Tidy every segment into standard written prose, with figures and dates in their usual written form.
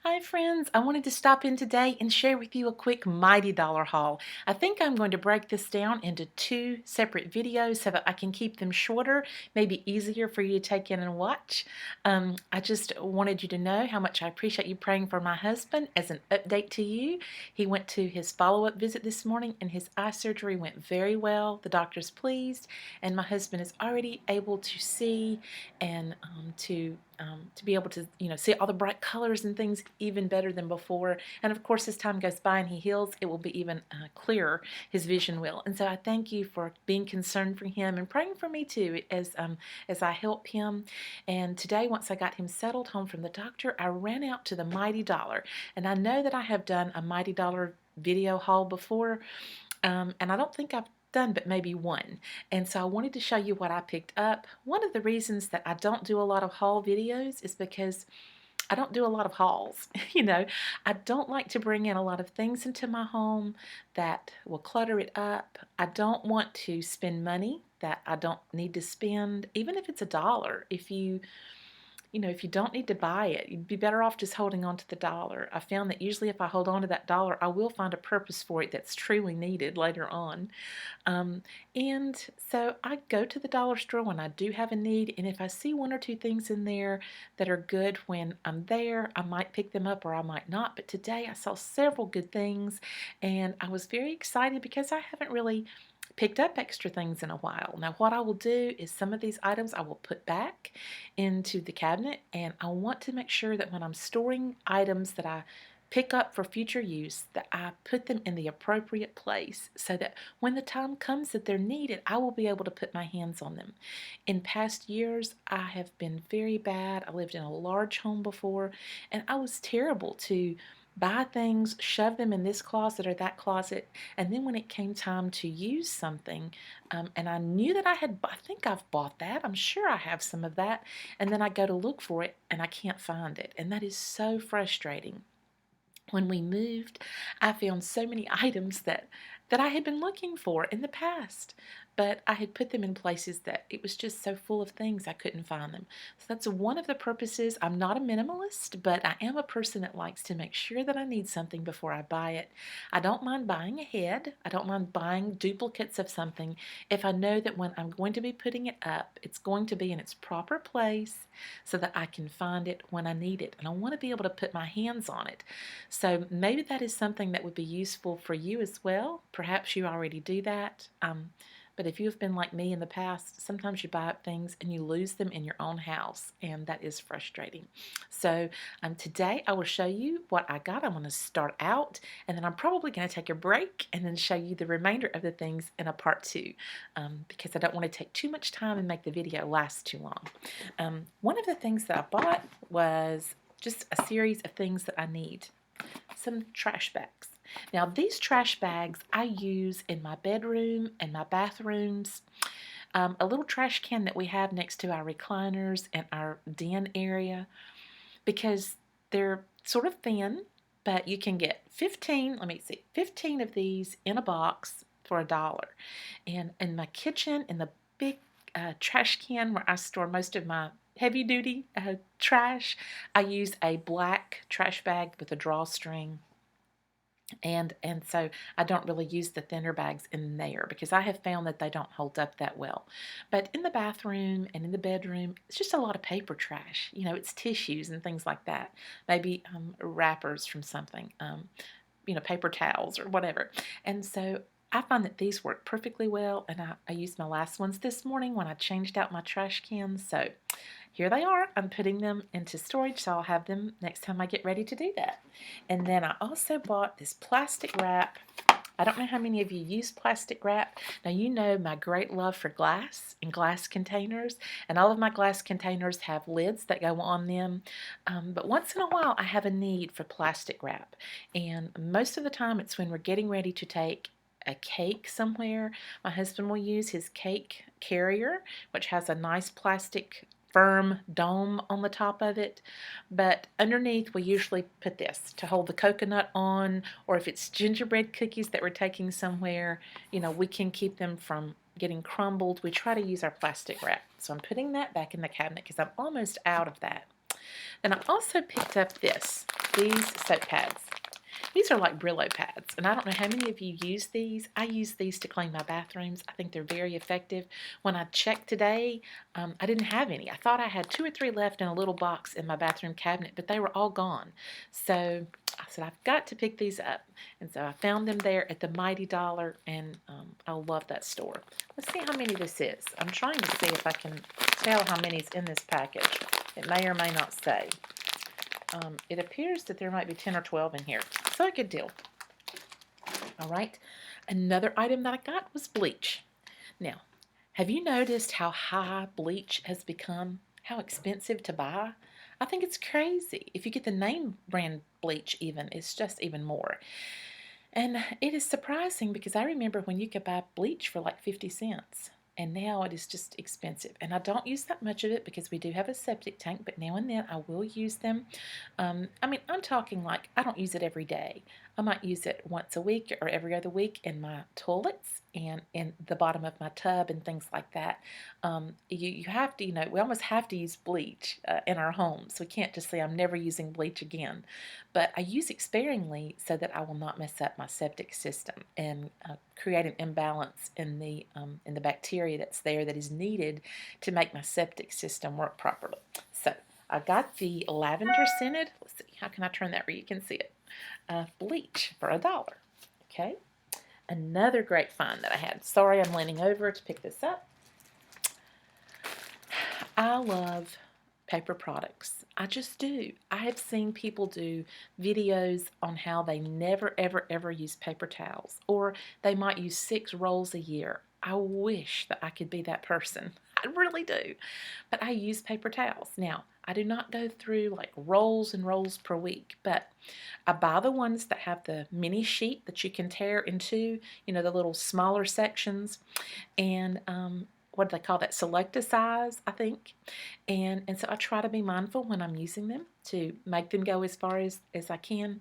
Hi friends, I wanted to stop in today and share with you a quick Mighty Dollar haul. I think I'm going to break this down into two separate videos so that I can keep them shorter, maybe easier for you to take in and watch. I just wanted you to know how much I appreciate you praying for my husband. As an update to you, he went to his follow-up visit this morning and his eye surgery went very well. The doctor's pleased and my husband is already able to see and to be able to see all the bright colors and things even better than before. And of course, as time goes by and he heals, it will be even clearer. His vision will. And so I thank you for being concerned for him and praying for me too as I help him. And today, once I got him settled home from the doctor, I ran out to the Mighty Dollar. And I know that I have done a Mighty Dollar video haul before, and I don't think I've done but maybe one. And so I wanted to show you what I picked up. One of the reasons that I don't do a lot of haul videos is because I don't do a lot of hauls. I don't like to bring in a lot of things into my home that will clutter it up. I don't want to spend money that I don't need to spend, even if it's $1. If you don't need to buy it, you'd be better off just holding on to the dollar. I found that usually if I hold on to that dollar, I will find a purpose for it that's truly needed later on. And so I go to the dollar store when I do have a need, and if I see one or two things in there that are good when I'm there, I might pick them up or I might not. But today I saw several good things, and I was very excited because I haven't really picked up extra things in a while. Now what I will do is some of these items I will put back into the cabinet, and I want to make sure that when I'm storing items that I pick up for future use, that I put them in the appropriate place so that when the time comes that they're needed, I will be able to put my hands on them. In past years, I have been very bad. I lived in a large home before, and I was terrible to buy things, shove them in this closet or that closet, and then when it came time to use something, and I knew that I think I've bought that, I'm sure I have some of that, and then I go to look for it and I can't find it, and that is so frustrating. When we moved, I found so many items that I had been looking for in the past, but I had put them in places that it was just so full of things I couldn't find them. So that's one of the purposes. I'm not a minimalist, but I am a person that likes to make sure that I need something before I buy it. I don't mind buying ahead. I don't mind buying duplicates of something if I know that when I'm going to be putting it up, it's going to be in its proper place so that I can find it when I need it. And I want to be able to put my hands on it. So maybe that is something that would be useful for you as well. Perhaps you already do that. But if you have been like me in the past, sometimes you buy up things and you lose them in your own house, and that is frustrating. So today I will show you what I got. I'm going to start out, and then I'm probably going to take a break and then show you the remainder of the things in a part two, because I don't want to take too much time and make the video last too long. One of the things that I bought was just a series of things that I need. Some trash bags. Now these trash bags I use in my bedroom and my bathrooms. A little trash can that we have next to our recliners and our den area, because they're sort of thin, but you can get 15, let me see, 15 of these in a box for $1. And in my kitchen, in the big trash can where I store most of my heavy duty trash, I use a black trash bag with a drawstring. And so I don't really use the thinner bags in there because I have found that they don't hold up that well. But in the bathroom and in the bedroom, it's just a lot of paper trash. It's tissues and things like that. Maybe wrappers from something, paper towels or whatever. And so I find that these work perfectly well, and I used my last ones this morning when I changed out my trash cans. So here they are. I'm putting them into storage, so I'll have them next time I get ready to do that. And then I also bought this plastic wrap. I don't know how many of you use plastic wrap. Now you know my great love for glass and glass containers, and all of my glass containers have lids that go on them. But once in a while I have a need for plastic wrap, and most of the time it's when we're getting ready to take a cake somewhere. My husband will use his cake carrier, which has a nice plastic firm dome on the top of it, but underneath we usually put this to hold the coconut on, or if it's gingerbread cookies that we're taking somewhere, we can keep them from getting crumbled. We try to use our plastic wrap. So I'm putting that back in the cabinet because I'm almost out of that. Then I also picked up this. these soap pads. These are like Brillo pads, and I don't know how many of you use these. I use these to clean my bathrooms. I think they're very effective. When I checked today, I didn't have any. I thought I had 2 or 3 left in a little box in my bathroom cabinet, but they were all gone. So I said, I've got to pick these up. And so I found them there at the Mighty Dollar, and I love that store. Let's see how many this is. I'm trying to see if I can tell how many's in this package. It may or may not say. It appears that there might be 10 or 12 in here. So a good deal. All right. Another item that I got was bleach. Now, have you noticed how high bleach has become? How expensive to buy? I think it's crazy. If you get the name brand bleach even, it's just even more. And it is surprising because I remember when you could buy bleach for like 50 cents. And now it is just expensive. And I don't use that much of it because we do have a septic tank, but now and then I will use them. I mean, I'm talking like I don't use it every day. I might use it once a week or every other week in my toilets and in the bottom of my tub and things like that. You have to, we almost have to use bleach in our homes. We can't just say I'm never using bleach again. But I use it sparingly so that I will not mess up my septic system and create an imbalance in the bacteria that's there that is needed to make my septic system work properly. So I got the lavender scented. Let's see, how can I turn that where you can see it? Bleach for $1. Okay. Another great find that I had. Sorry, I'm leaning over to pick this up. I love paper products. I just do. I have seen people do videos on how they never, ever, ever use paper towels, or they might use 6 rolls a year. I wish that I could be that person. I really do. But I use paper towels. Now, I do not go through like rolls and rolls per week, but I buy the ones that have the mini sheet that you can tear into, the little smaller sections, and what do they call that? Select a size, I think. And so I try to be mindful when I'm using them to make them go as far as I can.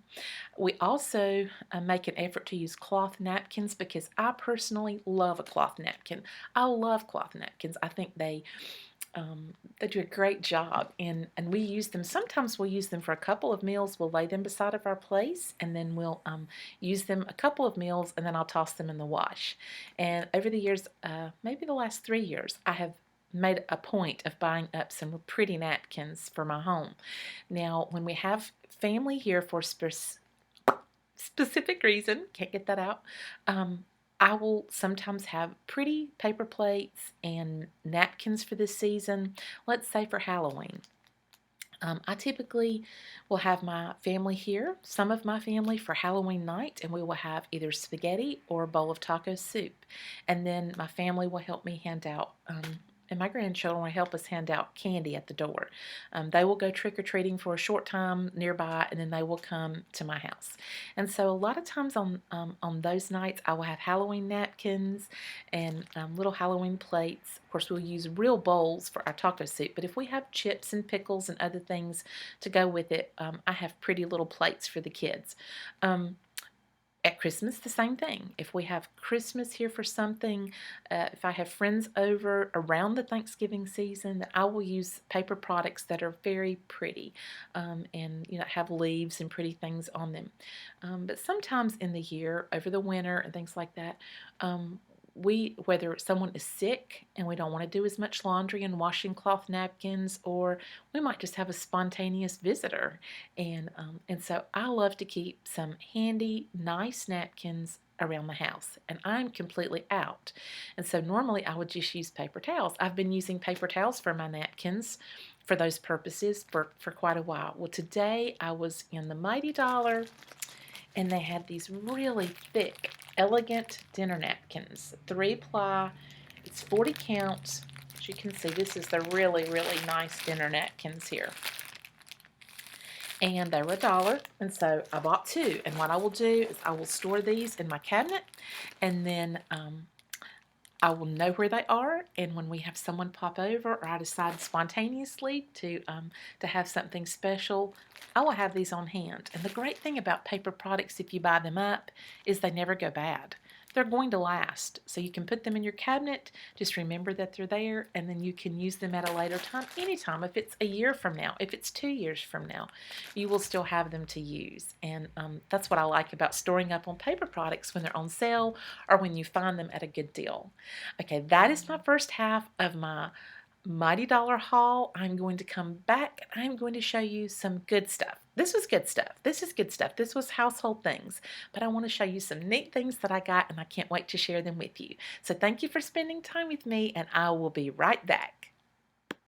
We also make an effort to use cloth napkins because I personally love a cloth napkin. I love cloth napkins. I think they do a great job, and we use them. Sometimes we'll use them for a couple of meals. We'll lay them beside of our place, and then we'll use them a couple of meals, and then I'll toss them in the wash. And over the years, maybe the last 3 years, I have made a point of buying up some pretty napkins for my home. Now, when we have family here for specific reason, can't get that out, I will sometimes have pretty paper plates and napkins for this season, let's say for Halloween. I typically will have my family here, some of my family for Halloween night, and we will have either spaghetti or a bowl of taco soup. And then my family will help me hand out and my grandchildren will help us hand out candy at the door. They will go trick-or-treating for a short time nearby, and then they will come to my house. And so a lot of times on those nights, I will have Halloween napkins and little Halloween plates. Of course, we'll use real bowls for our taco soup, but if we have chips and pickles and other things to go with it, I have pretty little plates for the kids. At Christmas, the same thing. If we have Christmas here for something, if I have friends over around the Thanksgiving season, I will use paper products that are very pretty and have leaves and pretty things on them. But sometimes in the year, over the winter and things like that, whether someone is sick and we don't want to do as much laundry and washing cloth napkins, or we might just have a spontaneous visitor, and so I love to keep some handy, nice napkins around the house, and I'm completely out. And so normally I would just use paper towels. I've been using paper towels for my napkins for those purposes for quite a while. Well, today I was in the Mighty Dollar, and they had these really thick, elegant dinner napkins, 3-ply. It's 40 count. As you can see, this is the really, really nice dinner napkins here. And they were $1, and so I bought 2. And what I will do is I will store these in my cabinet, and then I will know where they are, and when we have someone pop over or I decide spontaneously to have something special, I will have these on hand. And the great thing about paper products, if you buy them up, is they never go bad. they're going to last. So you can put them in your cabinet, just remember that they're there, and then you can use them at a later time, anytime. If it's a year from now, if it's 2 years from now, you will still have them to use. And that's what I like about storing up on paper products when they're on sale or when you find them at a good deal. Okay, that is my first half of my Mighty Dollar haul. I'm going to come back and I'm going to show you some good stuff. This was good stuff. This is good stuff. This was household things. But I want to show you some neat things that I got, and I can't wait to share them with you. So thank you for spending time with me, and I will be right back.